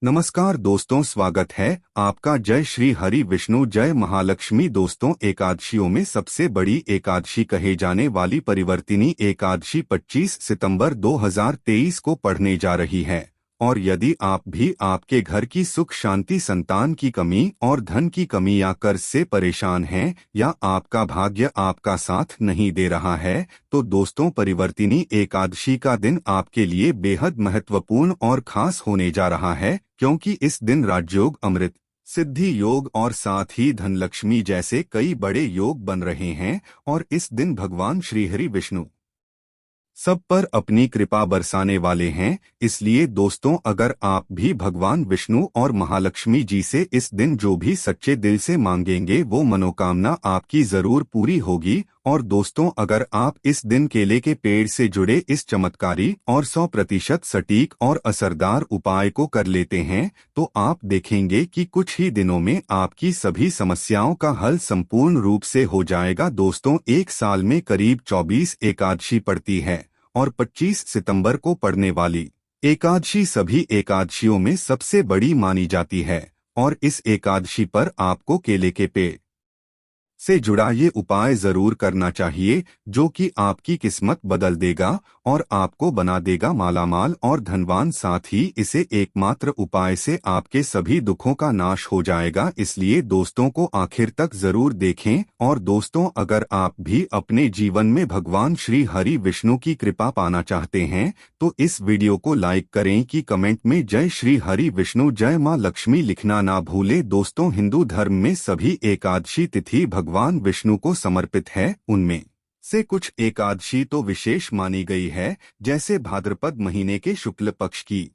नमस्कार दोस्तों, स्वागत है आपका। जय श्री हरि विष्णु, जय महालक्ष्मी। दोस्तों, एकादशियों में सबसे बड़ी एकादशी कहे जाने वाली परिवर्तिनी एकादशी 25 सितंबर 2023 को पढ़ने जा रही है। और यदि आप भी आपके घर की सुख शांति, संतान की कमी और धन की कमी या कर्ज से परेशान हैं, या आपका भाग्य आपका साथ नहीं दे रहा है, तो दोस्तों, परिवर्तिनी एकादशी का दिन आपके लिए बेहद महत्वपूर्ण और खास होने जा रहा है, क्योंकि इस दिन राजयोग, अमृत सिद्धि योग और साथ ही धनलक्ष्मी जैसे कई बड़े योग बन रहे हैं। और इस दिन भगवान श्रीहरि विष्णु सब पर अपनी कृपा बरसाने वाले हैं। इसलिए दोस्तों, अगर आप भी भगवान विष्णु और महालक्ष्मी जी से इस दिन जो भी सच्चे दिल से मांगेंगे, वो मनोकामना आपकी जरूर पूरी होगी। और दोस्तों, अगर आप इस दिन केले के पेड़ से जुड़े इस चमत्कारी और 100% सटीक और असरदार उपाय को कर लेते हैं, तो आप देखेंगे कि कुछ ही दिनों में आपकी सभी समस्याओं का हल संपूर्ण रूप से हो जाएगा। दोस्तों, एक साल में करीब 24 एकादशी पड़ती है और 25 सितंबर को पड़ने वाली एकादशी सभी एकादशियों में सबसे बड़ी मानी जाती है। और इस एकादशी पर आपको केले के पेड़ से जुड़ा ये उपाय जरूर करना चाहिए, जो कि आपकी किस्मत बदल देगा और आपको बना देगा मालामाल और धनवान। साथ ही इसे एकमात्र उपाय से आपके सभी दुखों का नाश हो जाएगा। इसलिए दोस्तों को आखिर तक जरूर देखें। और दोस्तों, अगर आप भी अपने जीवन में भगवान श्री हरि विष्णु की कृपा पाना चाहते हैं, तो इस वीडियो को लाइक करें कि कमेंट में जय श्री हरि विष्णु, जय मां लक्ष्मी लिखना ना भूलें। दोस्तों, हिंदू धर्म में सभी एकादशी तिथि भगवान विष्णु को समर्पित है। उनमें से कुछ एकादशी तो विशेष मानी गई है, जैसे भाद्रपद महीने के शुक्ल पक्ष की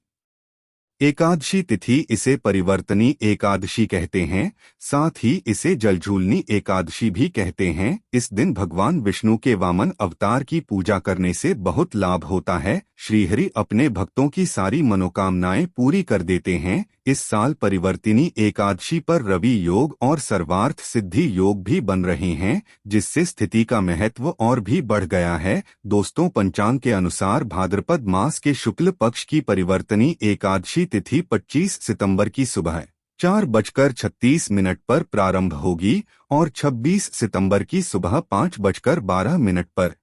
एकादशी तिथि, इसे परिवर्तनी एकादशी कहते हैं। साथ ही इसे जलझूलनी एकादशी भी कहते हैं। इस दिन भगवान विष्णु के वामन अवतार की पूजा करने से बहुत लाभ होता है। श्रीहरि अपने भक्तों की सारी मनोकामनाएं पूरी कर देते हैं। इस साल परिवर्तिनी एकादशी पर रवि योग और सर्वार्थ सिद्धि योग भी बन रहे हैं, जिससे स्थिति का महत्व और भी बढ़ गया है। दोस्तों, पंचांग के अनुसार भाद्रपद मास के शुक्ल पक्ष की परिवर्तनी एकादशी तिथि 25 सितंबर की सुबह 4:36 पर प्रारंभ होगी और 26 सितंबर की सुबह 5:12 पर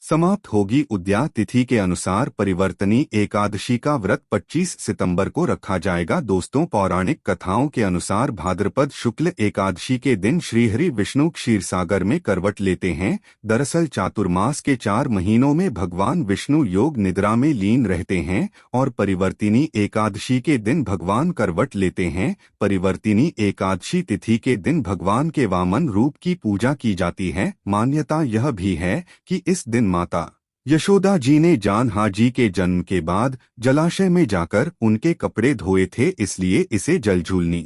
समाप्त होगी। उद्या तिथि के अनुसार परिवर्तनी एकादशी का व्रत 25 सितंबर को रखा जाएगा। दोस्तों, पौराणिक कथाओं के अनुसार भाद्रपद शुक्ल एकादशी के दिन श्रीहरि विष्णु क्षीरसागर में करवट लेते हैं। दरअसल चातुर्मास के 4 महीनों में भगवान विष्णु योग निद्रा में लीन रहते हैं और परिवर्तिनी एकादशी के दिन भगवान करवट लेते हैं। परिवर्तिनी एकादशी तिथि के दिन भगवान के वामन रूप की पूजा की जाती है। मान्यता यह भी है कि इस दिन माता यशोदा जी ने जानहा जी के जन्म के बाद जलाशय में जाकर उनके कपड़े धोए थे, इसलिए इसे जलझूलनी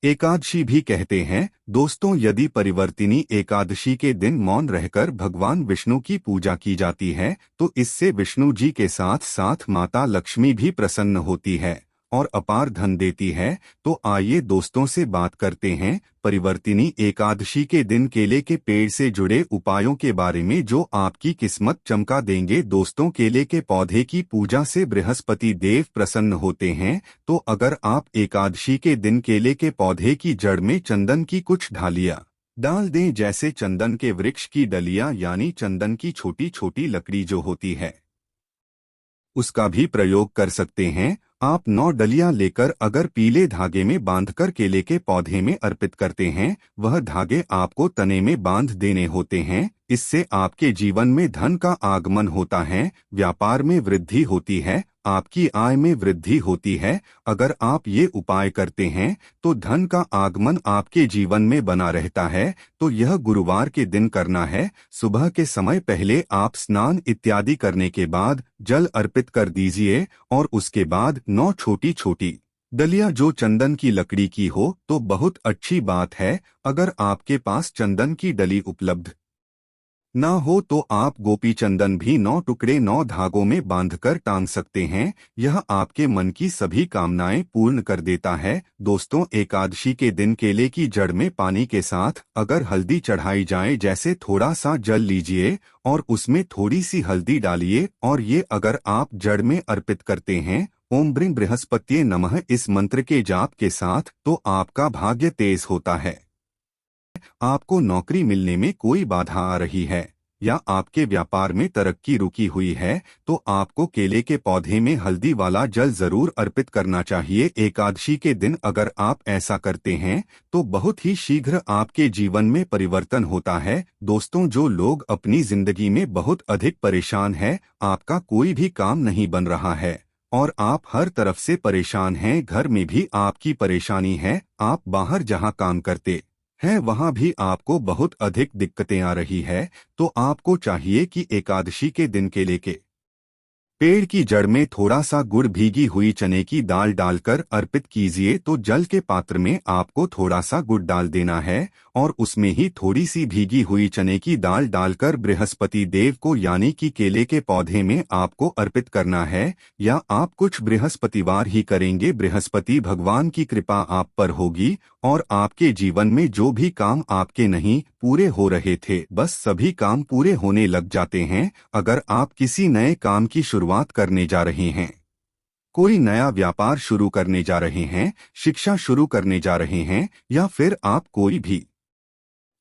एकादशी भी कहते हैं। दोस्तों, यदि परिवर्तिनी एकादशी के दिन मौन रहकर भगवान विष्णु की पूजा की जाती है, तो इससे विष्णु जी के साथ साथ माता लक्ष्मी भी प्रसन्न होती है और अपार धन देती है। तो आइए दोस्तों से बात करते हैं परिवर्तिनी एकादशी के दिन केले के पेड़ से जुड़े उपायों के बारे में, जो आपकी किस्मत चमका देंगे। दोस्तों, केले के पौधे की पूजा से बृहस्पति देव प्रसन्न होते हैं। तो अगर आप एकादशी के दिन केले के पौधे की जड़ में चंदन की कुछ ढालियां डाल दें, जैसे चंदन के वृक्ष की डलियां, यानी चंदन की छोटी छोटी लकड़ी जो होती है, उसका भी प्रयोग कर सकते हैं। आप 9 डलियां लेकर अगर पीले धागे में बांधकर केले के पौधे में अर्पित करते हैं, वह धागे आपको तने में बांध देने होते हैं। इससे आपके जीवन में धन का आगमन होता है, व्यापार में वृद्धि होती है, आपकी आय में वृद्धि होती है। अगर आप ये उपाय करते हैं तो धन का आगमन आपके जीवन में बना रहता है। तो यह गुरुवार के दिन करना है। सुबह के समय पहले आप स्नान इत्यादि करने के बाद जल अर्पित कर दीजिए और उसके बाद 9 छोटी छोटी डलियां जो चंदन की लकड़ी की हो तो बहुत अच्छी बात है। अगर आपके पास चंदन की डली उपलब्ध ना हो तो आप गोपी चंदन भी 9 टुकड़े 9 धागों में बांधकर टांग सकते हैं। यह आपके मन की सभी कामनाएं पूर्ण कर देता है। दोस्तों, एकादशी के दिन केले की जड़ में पानी के साथ अगर हल्दी चढ़ाई जाए, जैसे थोड़ा सा जल लीजिए और उसमें थोड़ी सी हल्दी डालिए और ये अगर आप जड़ में अर्पित करते हैं ओम ब्रीं बृहस्पत्ये नमः इस मंत्र के जाप के साथ तो आपका भाग्य तेज होता है। आपको नौकरी मिलने में कोई बाधा आ रही है या आपके व्यापार में तरक्की रुकी हुई है तो आपको केले के पौधे में हल्दी वाला जल जरूर अर्पित करना चाहिए। एकादशी के दिन अगर आप ऐसा करते हैं तो बहुत ही शीघ्र आपके जीवन में परिवर्तन होता है। दोस्तों, जो लोग अपनी जिंदगी में बहुत अधिक परेशान हैं, आपका कोई भी काम नहीं बन रहा है और आप हर तरफ से परेशान हैं, घर में भी आपकी परेशानी है, आप बाहर जहां काम करते है वहां भी आपको बहुत अधिक दिक्कतें आ रही है, तो आपको चाहिए कि एकादशी के दिन केले के पेड़ की जड़ में थोड़ा सा गुड़ भीगी हुई चने की दाल डालकर अर्पित कीजिए। तो जल के पात्र में आपको थोड़ा सा गुड़ डाल देना है और उसमें ही थोड़ी सी भीगी हुई चने की दाल डालकर बृहस्पति देव को यानी कि केले के पौधे में आपको अर्पित करना है, या आप कुछ बृहस्पतिवार ही करेंगे। बृहस्पति भगवान की कृपा आप पर होगी और आपके जीवन में जो भी काम आपके नहीं पूरे हो रहे थे, बस सभी काम पूरे होने लग जाते हैं। अगर आप किसी नए काम की शुरुआत करने जा रहे हैं, कोई नया व्यापार शुरू करने जा रहे हैं, शिक्षा शुरू करने जा रहे हैं, या फिर आप कोई भी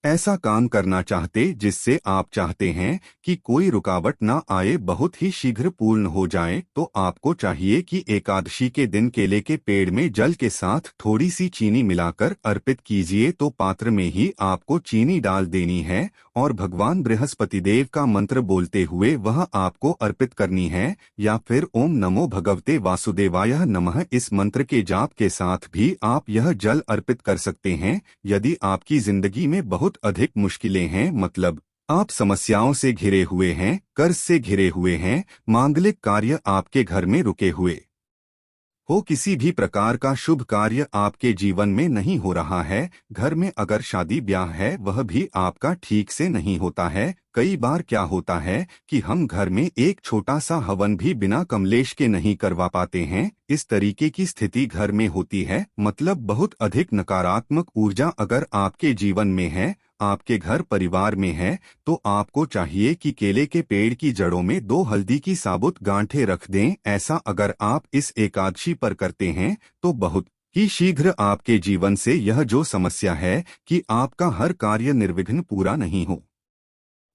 ऐसा काम करना चाहते जिससे आप चाहते हैं कि कोई रुकावट ना आए, बहुत ही शीघ्र पूर्ण हो जाए, तो आपको चाहिए कि एकादशी के दिन केले के पेड़ में जल के साथ थोड़ी सी चीनी मिलाकर अर्पित कीजिए। तो पात्र में ही आपको चीनी डाल देनी है और भगवान बृहस्पति देव का मंत्र बोलते हुए वह आपको अर्पित करनी है, या फिर ओम नमो भगवते वासुदेवाय नमः इस मंत्र के जाप के साथ भी आप यह जल अर्पित कर सकते हैं। यदि आपकी जिंदगी में बहुत अधिक मुश्किलें हैं, मतलब आप समस्याओं से घिरे हुए हैं, कर्ज से घिरे हुए हैं, मांगलिक कार्य आपके घर में रुके हुए हो, किसी भी प्रकार का शुभ कार्य आपके जीवन में नहीं हो रहा है, घर में अगर शादी ब्याह है वह भी आपका ठीक से नहीं होता है। कई बार क्या होता है कि हम घर में एक छोटा सा हवन भी बिना कमलेश के नहीं करवा पाते हैं। इस तरीके की स्थिति घर में होती है, मतलब बहुत अधिक नकारात्मक ऊर्जा अगर आपके जीवन में है, आपके घर परिवार में है, तो आपको चाहिए कि केले के पेड़ की जड़ों में 2 हल्दी की साबुत गांठें रख दें। ऐसा अगर आप इस एकादशी पर करते हैं तो बहुत ही शीघ्र आपके जीवन से यह जो समस्या है कि आपका हर कार्य निर्विघ्न पूरा नहीं हो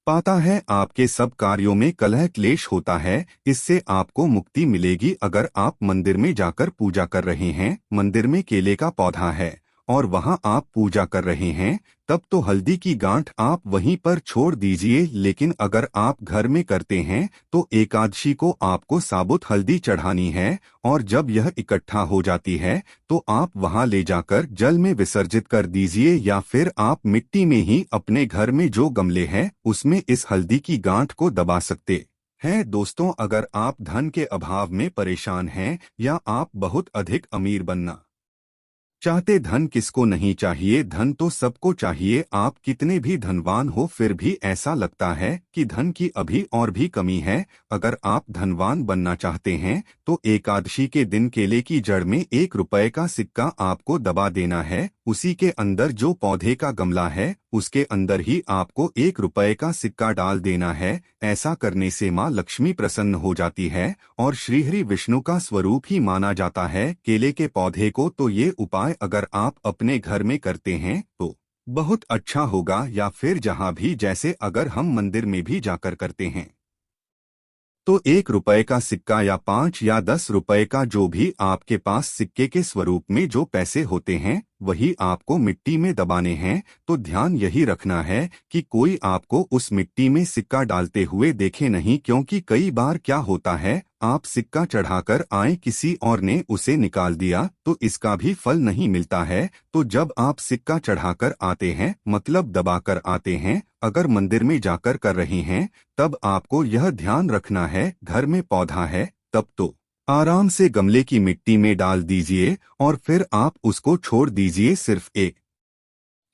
पाता है, आपके सब कार्यों में कलह क्लेश होता है, इससे आपको मुक्ति मिलेगी। अगर आप मंदिर में जाकर पूजा कर रहे हैं, मंदिर में केले का पौधा है और वहां आप पूजा कर रहे हैं, तब तो हल्दी की गांठ आप वहीं पर छोड़ दीजिए। लेकिन अगर आप घर में करते हैं तो एकादशी को आपको साबुत हल्दी चढ़ानी है और जब यह इकट्ठा हो जाती है तो आप वहां ले जाकर जल में विसर्जित कर दीजिए, या फिर आप मिट्टी में ही अपने घर में जो गमले हैं उसमें इस हल्दी की गांठ को दबा सकते हैं। दोस्तों, अगर आप धन के अभाव में परेशान हैं या आप बहुत अधिक अमीर बनना चाहते, धन किसको नहीं चाहिए, धन तो सबको चाहिए। आप कितने भी धनवान हो फिर भी ऐसा लगता है कि धन की अभी और भी कमी है। अगर आप धनवान बनना चाहते हैं तो एकादशी के दिन केले की जड़ में 1 रुपए का सिक्का आपको दबा देना है। उसी के अंदर जो पौधे का गमला है उसके अंदर ही आपको 1 रुपए का सिक्का डाल देना है। ऐसा करने से माँ लक्ष्मी प्रसन्न हो जाती है और श्रीहरि विष्णु का स्वरूप ही माना जाता है केले के पौधे को। तो ये उपाय अगर आप अपने घर में करते हैं तो बहुत अच्छा होगा, या फिर जहां भी, जैसे अगर हम मंदिर में भी जाकर करते हैं तो 1 रुपए का सिक्का या 5 या 10 रुपए का जो भी आपके पास सिक्के के स्वरूप में जो पैसे होते हैं वही आपको मिट्टी में दबाने हैं। तो ध्यान यही रखना है कि कोई आपको उस मिट्टी में सिक्का डालते हुए देखे नहीं, क्योंकि कई बार क्या होता है आप सिक्का चढ़ाकर आए, किसी और ने उसे निकाल दिया तो इसका भी फल नहीं मिलता है। तो जब आप सिक्का चढ़ाकर आते हैं, मतलब दबाकर आते हैं, अगर मंदिर में जाकर कर रहे हैं, तब आपको यह ध्यान रखना है घर में पौधा है तब तो आराम से गमले की मिट्टी में डाल दीजिए और फिर आप उसको छोड़ दीजिए। सिर्फ एक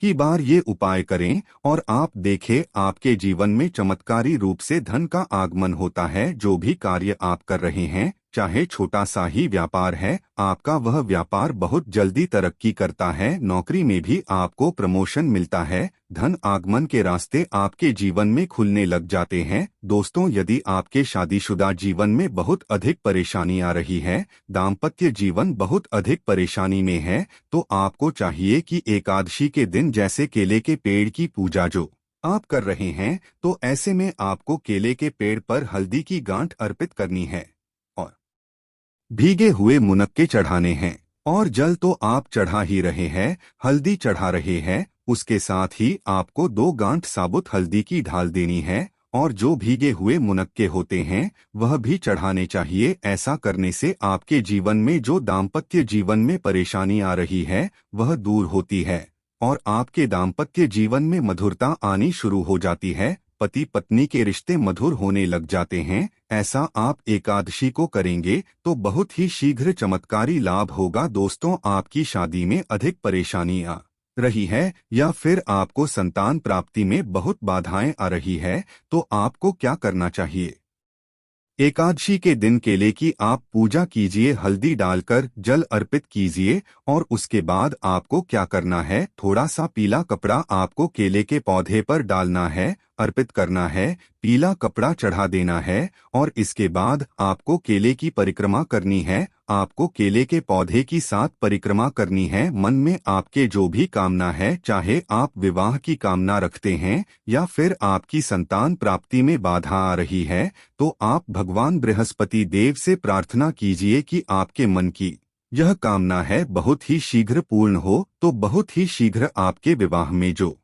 ही बार ये उपाय करें और आप देखें आपके जीवन में चमत्कारी रूप से धन का आगमन होता है। जो भी कार्य आप कर रहे हैं चाहे छोटा सा ही व्यापार है, आपका वह व्यापार बहुत जल्दी तरक्की करता है। नौकरी में भी आपको प्रमोशन मिलता है। धन आगमन के रास्ते आपके जीवन में खुलने लग जाते हैं। दोस्तों, यदि आपके शादीशुदा जीवन में बहुत अधिक परेशानी आ रही है, दाम्पत्य जीवन बहुत अधिक परेशानी में है, तो आपको चाहिए कि एकादशी के दिन जैसे केले के पेड़ की पूजा जो आप कर रहे हैं, तो ऐसे में आपको केले के पेड़ पर हल्दी की गांठ अर्पित करनी है और भीगे हुए मुनक्के चढ़ाने हैं। और जल तो आप चढ़ा ही रहे हैं, हल्दी चढ़ा रहे हैं, उसके साथ ही आपको 2 गांठ साबुत हल्दी की ढाल देनी है और जो भीगे हुए मुनक्के होते हैं वह भी चढ़ाने चाहिए। ऐसा करने से आपके जीवन में जो दाम्पत्य जीवन में परेशानी आ रही है वह दूर होती है और आपके दाम्पत्य जीवन में मधुरता आनी शुरू हो जाती है। पति पत्नी के रिश्ते मधुर होने लग जाते हैं। ऐसा आप एकादशी को करेंगे तो बहुत ही शीघ्र चमत्कारी लाभ होगा। दोस्तों, आपकी शादी में अधिक परेशानी आ रही है या फिर आपको संतान प्राप्ति में बहुत बाधाएं आ रही है, तो आपको क्या करना चाहिए? एकादशी के दिन केले की आप पूजा कीजिए, हल्दी डालकर जल अर्पित कीजिए और उसके बाद आपको क्या करना है, थोड़ा सा पीला कपड़ा आपको केले के पौधे पर डालना है, अर्पित करना है, पीला कपड़ा चढ़ा देना है और इसके बाद आपको केले की परिक्रमा करनी है। आपको केले के पौधे की 7 परिक्रमा करनी है। मन में आपके जो भी कामना है, चाहे आप विवाह की कामना रखते हैं या फिर आपकी संतान प्राप्ति में बाधा आ रही है, तो आप भगवान बृहस्पति देव से प्रार्थना कीजिए कि आपके मन की यह कामना है बहुत ही शीघ्र पूर्ण हो, तो बहुत ही शीघ्र आपके विवाह में जो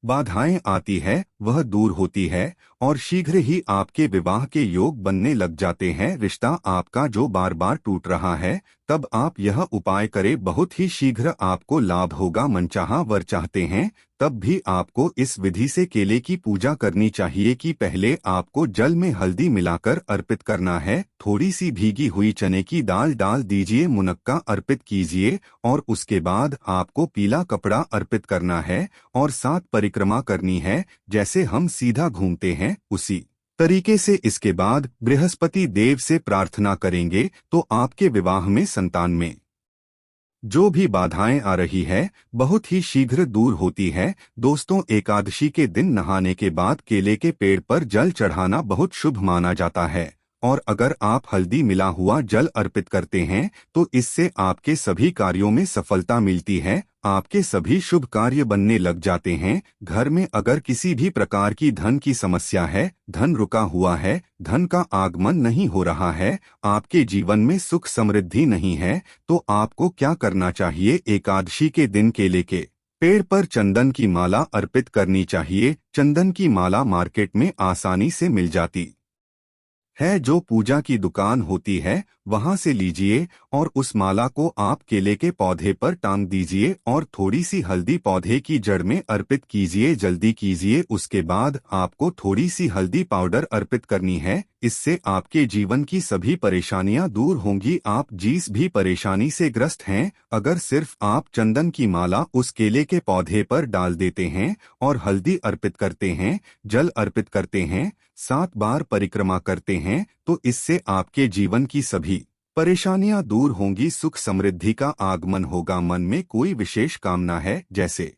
बाधाएं आती है वह दूर होती है और शीघ्र ही आपके विवाह के योग बनने लग जाते हैं। रिश्ता आपका जो बार बार टूट रहा है, तब आप यह उपाय करें, बहुत ही शीघ्र आपको लाभ होगा। मनचाहा वर चाहते हैं तब भी आपको इस विधि से केले की पूजा करनी चाहिए कि पहले आपको जल में हल्दी मिलाकर अर्पित करना है, थोड़ी सी भीगी हुई चने की दाल डाल दीजिए, मुनक्का अर्पित कीजिए और उसके बाद आपको पीला कपड़ा अर्पित करना है और 7 परिक्रमा करनी है। जैसे हम सीधा घूमते हैं उसी तरीके से इसके बाद बृहस्पति देव से प्रार्थना करेंगे तो आपके विवाह में संतान में जो भी बाधाएं आ रही है बहुत ही शीघ्र दूर होती है। दोस्तों, एकादशी के दिन नहाने के बाद केले के पेड़ पर जल चढ़ाना बहुत शुभ माना जाता है और अगर आप हल्दी मिला हुआ जल अर्पित करते हैं तो इससे आपके सभी कार्यों में सफलता मिलती है, आपके सभी शुभ कार्य बनने लग जाते हैं। घर में अगर किसी भी प्रकार की धन की समस्या है, धन रुका हुआ है, धन का आगमन नहीं हो रहा है, आपके जीवन में सुख समृद्धि नहीं है, तो आपको क्या करना चाहिए? एकादशी के दिन केले के पेड़ पर चंदन की माला अर्पित करनी चाहिए। चंदन की माला मार्केट में आसानी से मिल जाती है, जो पूजा की दुकान होती है वहां से लीजिए और उस माला को आप केले के पौधे पर टांग दीजिए और थोड़ी सी हल्दी पौधे की जड़ में अर्पित कीजिए। जल्दी कीजिए, उसके बाद आपको थोड़ी सी हल्दी पाउडर अर्पित करनी है। इससे आपके जीवन की सभी परेशानियां दूर होंगी। आप जिस भी परेशानी से ग्रस्त हैं, अगर सिर्फ आप चंदन की माला उस केले के पौधे पर डाल देते हैं और हल्दी अर्पित करते हैं, जल अर्पित करते हैं, 7 बार परिक्रमा करते हैं, तो इससे आपके जीवन की सभी परेशानियां दूर होंगी, सुख समृद्धि का आगमन होगा। मन में कोई विशेष कामना है, जैसे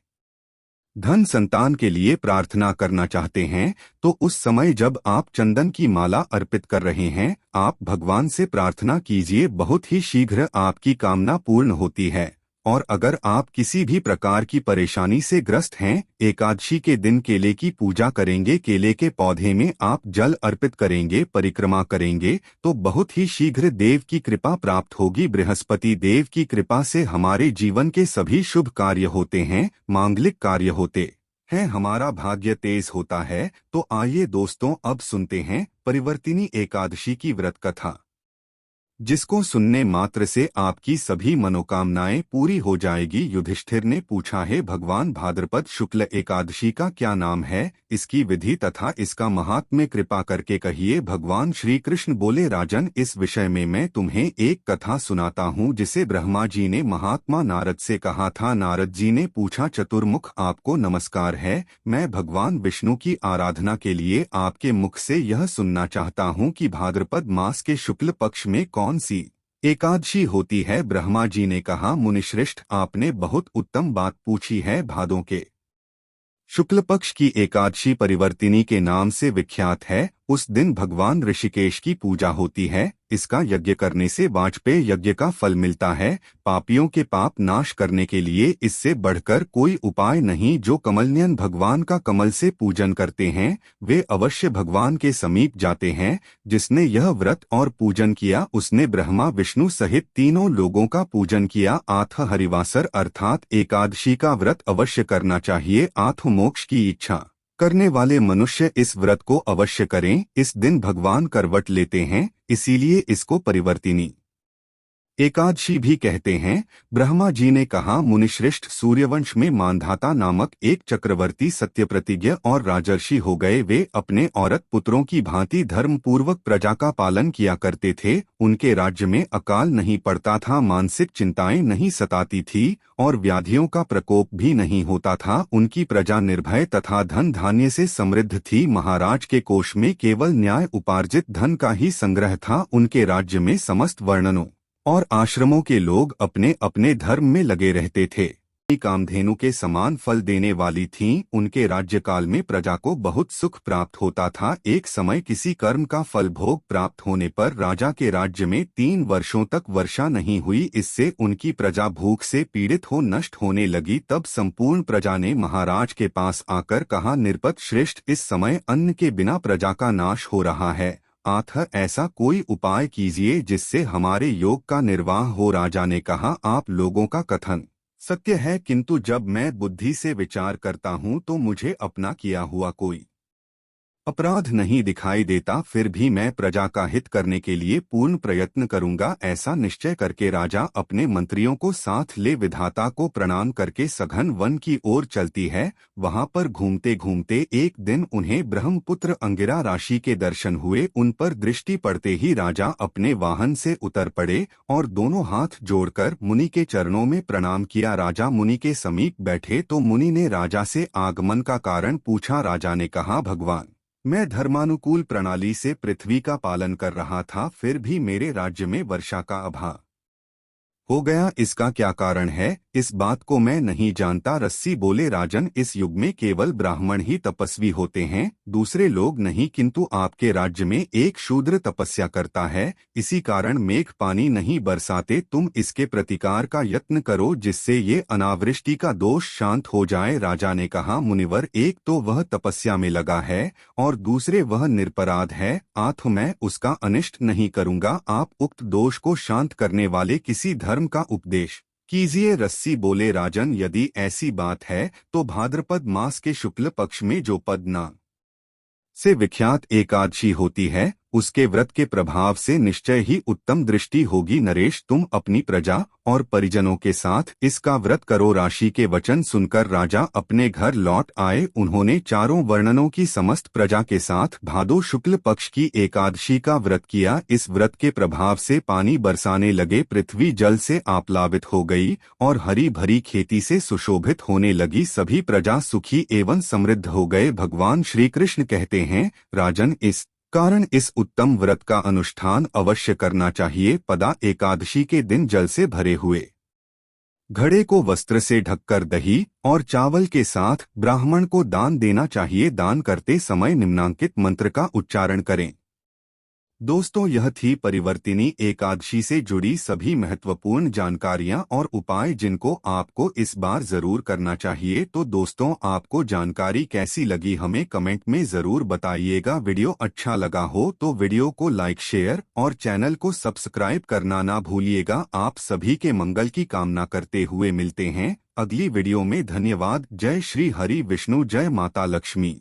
धन संतान के लिए प्रार्थना करना चाहते हैं, तो उस समय जब आप चंदन की माला अर्पित कर रहे हैं, आप भगवान से प्रार्थना कीजिए, बहुत ही शीघ्र आपकी कामना पूर्ण होती है। और अगर आप किसी भी प्रकार की परेशानी से ग्रस्त हैं, एकादशी के दिन केले की पूजा करेंगे, केले के पौधे में आप जल अर्पित करेंगे, परिक्रमा करेंगे, तो बहुत ही शीघ्र देव की कृपा प्राप्त होगी। बृहस्पति देव की कृपा से हमारे जीवन के सभी शुभ कार्य होते हैं, मांगलिक कार्य होते हैं, हमारा भाग्य तेज होता है। तो आइए दोस्तों, अब सुनते हैं परिवर्तिनी एकादशी की व्रत कथा। जिसको सुनने मात्र से आपकी सभी मनोकामनाएं पूरी हो जाएगी। युधिष्ठिर ने पूछा, है भगवान, भाद्रपद शुक्ल एकादशी का क्या नाम है, इसकी विधि तथा इसका महात्म्य कृपा करके कहिए। भगवान श्री कृष्ण बोले, राजन, इस विषय में मैं तुम्हें एक कथा सुनाता हूँ जिसे ब्रह्मा जी ने महात्मा नारद से कहा था। नारद जी ने पूछा, चतुर्मुख, आपको नमस्कार है। मैं भगवान विष्णु की आराधना के लिए आपके मुख से यह सुनना चाहता हूँ कि भाद्रपद मास के शुक्ल पक्ष में कौन सी एकादशी होती है। ब्रह्मा जी ने कहा, मुनिश्रेष्ठ, आपने बहुत उत्तम बात पूछी है। भादों के शुक्ल पक्ष की एकादशी परिवर्तिनी के नाम से विख्यात है। उस दिन भगवान ऋषिकेश की पूजा होती है। इसका यज्ञ करने से वाजपेय यज्ञ का फल मिलता है। पापियों के पाप नाश करने के लिए इससे बढ़कर कोई उपाय नहीं। जो कमलनयन भगवान का कमल से पूजन करते हैं वे अवश्य भगवान के समीप जाते हैं। जिसने यह व्रत और पूजन किया उसने ब्रह्मा विष्णु सहित तीनों लोगों का पूजन किया। आथ हरिवासर अर्थात एकादशी का व्रत अवश्य करना चाहिए। आथ मोक्ष की इच्छा करने वाले मनुष्य इस व्रत को अवश्य करें। इस दिन भगवान करवट लेते हैं, इसीलिए इसको परिवर्तिनी एकादशी भी कहते हैं। ब्रह्मा जी ने कहा, मुनिश्रेष्ठ, सूर्यवंश में मांधाता नामक एक चक्रवर्ती सत्यप्रतिज्ञ और राजर्षि हो गए। वे अपने औरत पुत्रों की भांति धर्म पूर्वक प्रजा का पालन किया करते थे। उनके राज्य में अकाल नहीं पड़ता था, मानसिक चिंताएं नहीं सताती थी और व्याधियों का प्रकोप भी नहीं होता था। उनकी प्रजा निर्भय तथा धन धान्य से समृद्ध थी। महाराज के कोष में केवल न्याय उपार्जित धन का ही संग्रह था। उनके राज्य में समस्त वर्णनों और आश्रमों के लोग अपने अपने धर्म में लगे रहते थे। कामधेनु के समान फल देने वाली थीं। उनके राज्यकाल में प्रजा को बहुत सुख प्राप्त होता था। एक समय किसी कर्म का फल भोग प्राप्त होने पर राजा के राज्य में 3 वर्षों तक वर्षा नहीं हुई। इससे उनकी प्रजा भूख से पीड़ित हो नष्ट होने लगी। तब संपूर्ण प्रजा ने महाराज के पास आकर कहा, निरपत श्रेष्ठ, इस समय अन्न के बिना प्रजा का नाश हो रहा है। आथ ऐसा कोई उपाय कीजिए जिससे हमारे योग का निर्वाह हो। राजा ने कहा, आप लोगों का कथन सत्य है, किंतु जब मैं बुद्धि से विचार करता हूँ तो मुझे अपना किया हुआ कोई अपराध नहीं दिखाई देता। फिर भी मैं प्रजा का हित करने के लिए पूर्ण प्रयत्न करूंगा। ऐसा निश्चय करके राजा अपने मंत्रियों को साथ ले विधाता को प्रणाम करके सघन वन की ओर चलती है। वहां पर घूमते घूमते एक दिन उन्हें ब्रह्मपुत्र अंगिरा राशि के दर्शन हुए। उन पर दृष्टि पड़ते ही राजा अपने वाहन से उतर पड़े और दोनों हाथ जोड़कर मुनि के चरणों में प्रणाम किया। राजा मुनि के समीप बैठे तो मुनि ने राजा से आगमन का कारण पूछा। राजा ने कहा, भगवान, मैं धर्मानुकूल प्रणाली से पृथ्वी का पालन कर रहा था, फिर भी मेरे राज्य में वर्षा का अभाव हो गया। इसका क्या कारण है, इस बात को मैं नहीं जानता। रस्सी बोले, राजन, इस युग में केवल ब्राह्मण ही तपस्वी होते हैं, दूसरे लोग नहीं। किंतु आपके राज्य में एक शूद्र तपस्या करता है, इसी कारण मेघ पानी नहीं बरसाते। तुम इसके प्रतिकार का यत्न करो जिससे ये अनावृष्टि का दोष शांत हो जाए। राजा ने कहा, मुनिवर, एक तो वह तपस्या में लगा है और दूसरे वह निरपराध है। आथ मैं उसका अनिष्ट नहीं करूंगा। आप उक्त दोष को शांत करने वाले किसी धर्म का उपदेश कीजिए। रस्सी बोले, राजन, यदि ऐसी बात है तो भाद्रपद मास के शुक्ल पक्ष में जो पद नाम से विख्यात एकादशी होती है उसके व्रत के प्रभाव से निश्चय ही उत्तम दृष्टि होगी। नरेश, तुम अपनी प्रजा और परिजनों के साथ इसका व्रत करो। राशि के वचन सुनकर राजा अपने घर लौट आए। उन्होंने चारों वर्णनों की समस्त प्रजा के साथ भादो शुक्ल पक्ष की एकादशी का व्रत किया। इस व्रत के प्रभाव से पानी बरसाने लगे, पृथ्वी जल से आप्लावित हो गई और हरी भरी खेती से सुशोभित होने लगी। सभी प्रजा सुखी एवं समृद्ध हो गए। भगवान श्री कृष्ण कहते हैं, राजन, इस कारण इस उत्तम व्रत का अनुष्ठान अवश्य करना चाहिए। पदा एकादशी के दिन जल से भरे हुए घड़े को वस्त्र से ढककर दही और चावल के साथ ब्राह्मण को दान देना चाहिए। दान करते समय निम्नांकित मंत्र का उच्चारण करें। दोस्तों, यह थी परिवर्तिनी एकादशी से जुड़ी सभी महत्वपूर्ण जानकारियां और उपाय जिनको आपको इस बार जरूर करना चाहिए। तो दोस्तों, आपको जानकारी कैसी लगी हमें कमेंट में जरूर बताइएगा। वीडियो अच्छा लगा हो तो वीडियो को लाइक, शेयर और चैनल को सब्सक्राइब करना ना भूलिएगा। आप सभी के मंगल की कामना करते हुए मिलते हैं अगली वीडियो में। धन्यवाद। जय श्री हरि विष्णु, जय माता लक्ष्मी।